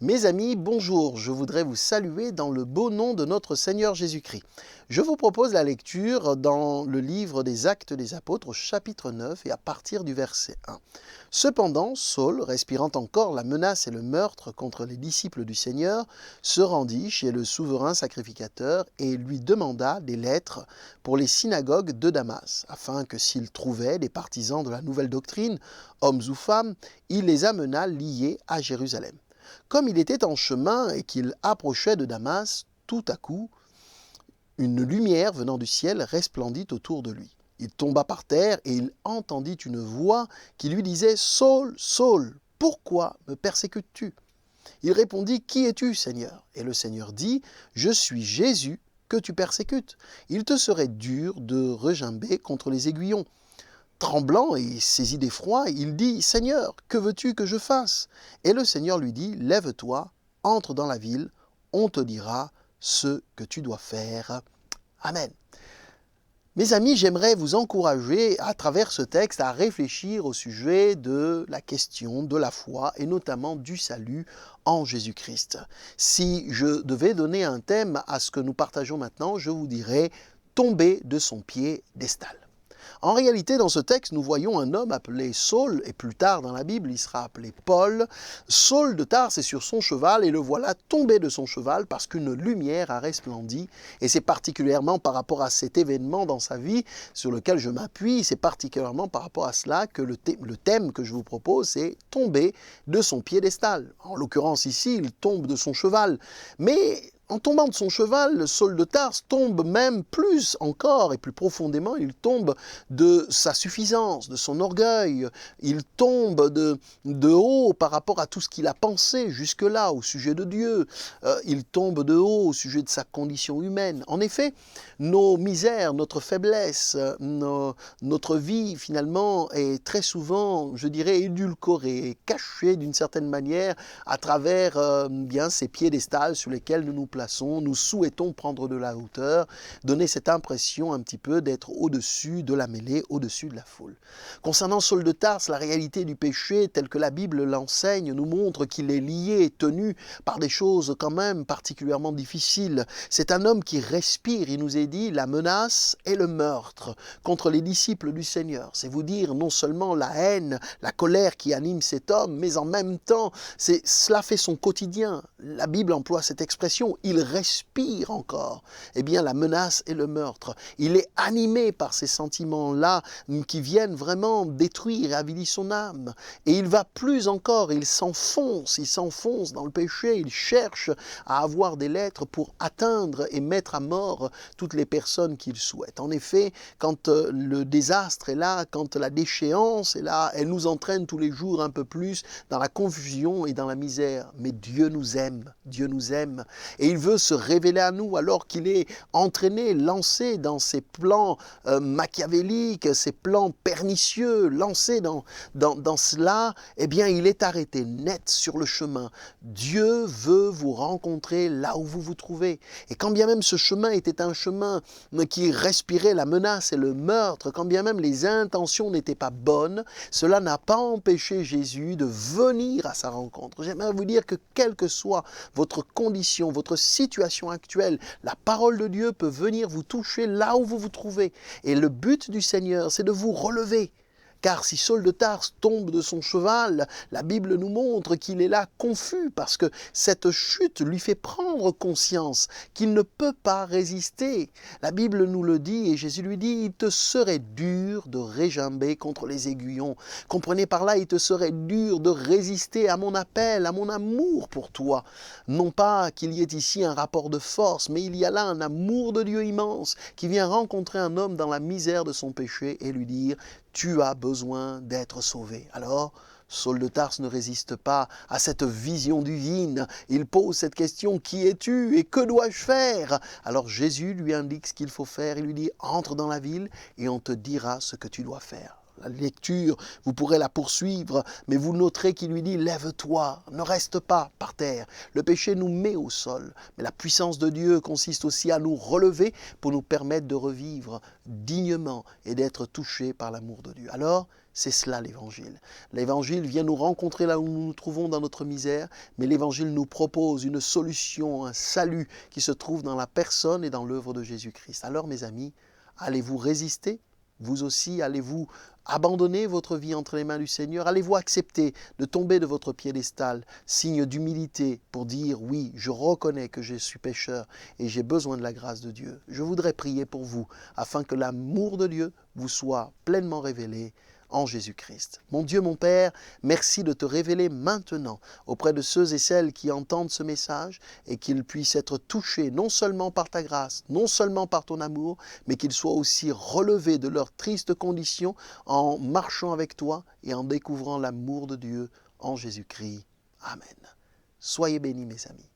Mes amis, bonjour, je voudrais vous saluer dans le beau nom de notre Seigneur Jésus-Christ. Je vous propose la lecture dans le livre des Actes des Apôtres, au chapitre 9 et à partir du verset 1. Cependant, Saul, respirant encore la menace et le meurtre contre les disciples du Seigneur, se rendit chez le souverain sacrificateur et lui demanda des lettres pour les synagogues de Damas, afin que s'il trouvait des partisans de la nouvelle doctrine, hommes ou femmes, il les amenât liés à Jérusalem. Comme il était en chemin et qu'il approchait de Damas, tout à coup, une lumière venant du ciel resplendit autour de lui. Il tomba par terre et il entendit une voix qui lui disait « Saul, Saul, pourquoi me persécutes-tu » Il répondit « Qui es-tu, Seigneur » Et le Seigneur dit « Je suis Jésus que tu persécutes. Il te serait dur de regimber contre les aiguillons. » Tremblant et saisi d'effroi, il dit « Seigneur, que veux-tu que je fasse » Et le Seigneur lui dit « Lève-toi, entre dans la ville, on te dira ce que tu dois faire. » Amen. Mes amis, j'aimerais vous encourager à travers ce texte à réfléchir au sujet de la question de la foi et notamment du salut en Jésus-Christ. Si je devais donner un thème à ce que nous partageons maintenant, je vous dirais « Tomber de son piédestal ». En réalité, dans ce texte, nous voyons un homme appelé Saul, et plus tard dans la Bible, il sera appelé Paul. Saul de Tarse est sur son cheval, et le voilà tombé de son cheval parce qu'une lumière a resplendi. Et c'est particulièrement par rapport à cet événement dans sa vie sur lequel je m'appuie, c'est particulièrement par rapport à cela que le thème que je vous propose, c'est tomber de son piédestal. En l'occurrence ici, il tombe de son cheval. Mais en tombant de son cheval, Saul de Tarse tombe même plus encore et plus profondément, il tombe de sa suffisance, de son orgueil, il tombe de haut par rapport à tout ce qu'il a pensé jusque-là au sujet de Dieu, il tombe de haut au sujet de sa condition humaine. En effet, nos misères, notre faiblesse, notre vie finalement est très souvent, je dirais, édulcorée, cachée d'une certaine manière à travers bien ces piédestals sur lesquels nous nous plaçons, nous souhaitons prendre de la hauteur, donner cette impression un petit peu d'être au-dessus de la mêlée, au-dessus de la foule. Concernant Saul de Tarse, la réalité du péché, telle que la Bible l'enseigne, nous montre qu'il est lié et tenu par des choses quand même particulièrement difficiles. C'est un homme qui respire, il nous est dit, la menace et le meurtre contre les disciples du Seigneur. C'est vous dire non seulement la haine, la colère qui anime cet homme, mais en même temps, cela fait son quotidien. La Bible emploie cette expression, il respire encore. Eh bien, la menace et le meurtre. Il est animé par ces sentiments-là qui viennent vraiment détruire et avilir son âme. Et il va plus encore, il s'enfonce dans le péché, il cherche à avoir des lettres pour atteindre et mettre à mort toutes les personnes qu'il souhaite. En effet, quand le désastre est là, quand la déchéance est là, elle nous entraîne tous les jours un peu plus dans la confusion et dans la misère. Mais Dieu nous aime, et il veut se révéler à nous alors qu'il est entraîné, lancé dans ses plans machiavéliques, ses plans pernicieux, lancé dans cela, eh bien il est arrêté net sur le chemin. Dieu veut vous rencontrer là où vous vous trouvez. Et quand bien même ce chemin était un chemin qui respirait la menace et le meurtre, quand bien même les intentions n'étaient pas bonnes, cela n'a pas empêché Jésus de venir à sa rencontre. J'aimerais vous dire que quelle que soit votre condition, votre situation actuelle, la parole de Dieu peut venir vous toucher là où vous vous trouvez. Et le but du Seigneur, c'est de vous relever. Car si Saul de Tarse tombe de son cheval, la Bible nous montre qu'il est là confus parce que cette chute lui fait prendre conscience qu'il ne peut pas résister. La Bible nous le dit et Jésus lui dit « Il te serait dur de regimber contre les aiguillons. » Comprenez par là, il te serait dur de résister à mon appel, à mon amour pour toi. Non pas qu'il y ait ici un rapport de force, mais il y a là un amour de Dieu immense qui vient rencontrer un homme dans la misère de son péché et lui dire « Tu as besoin d'être sauvé. » Alors, Saul de Tarse ne résiste pas à cette vision divine. Il pose cette question, qui es-tu et que dois-je faire? Alors Jésus lui indique ce qu'il faut faire. Il lui dit, entre dans la ville et on te dira ce que tu dois faire. la lecture, vous pourrez la poursuivre, mais vous noterez qu'il lui dit « Lève-toi, ne reste pas par terre ». Le péché nous met au sol, mais la puissance de Dieu consiste aussi à nous relever pour nous permettre de revivre dignement et d'être touchés par l'amour de Dieu. Alors, c'est cela l'Évangile. L'Évangile vient nous rencontrer là où nous nous trouvons dans notre misère, mais l'Évangile nous propose une solution, un salut qui se trouve dans la personne et dans l'œuvre de Jésus-Christ. Alors mes amis, allez-vous résister? Vous aussi, allez-vous abandonner votre vie entre les mains du Seigneur? Allez-vous accepter de tomber de votre piédestal, signe d'humilité pour dire oui, je reconnais que je suis pécheur et j'ai besoin de la grâce de Dieu? Je voudrais prier pour vous afin que l'amour de Dieu vous soit pleinement révélé en Jésus-Christ. Mon Dieu, mon Père, merci de te révéler maintenant auprès de ceux et celles qui entendent ce message et qu'ils puissent être touchés non seulement par ta grâce, non seulement par ton amour, mais qu'ils soient aussi relevés de leur triste condition en marchant avec toi et en découvrant l'amour de Dieu en Jésus-Christ. Amen. Soyez bénis, mes amis.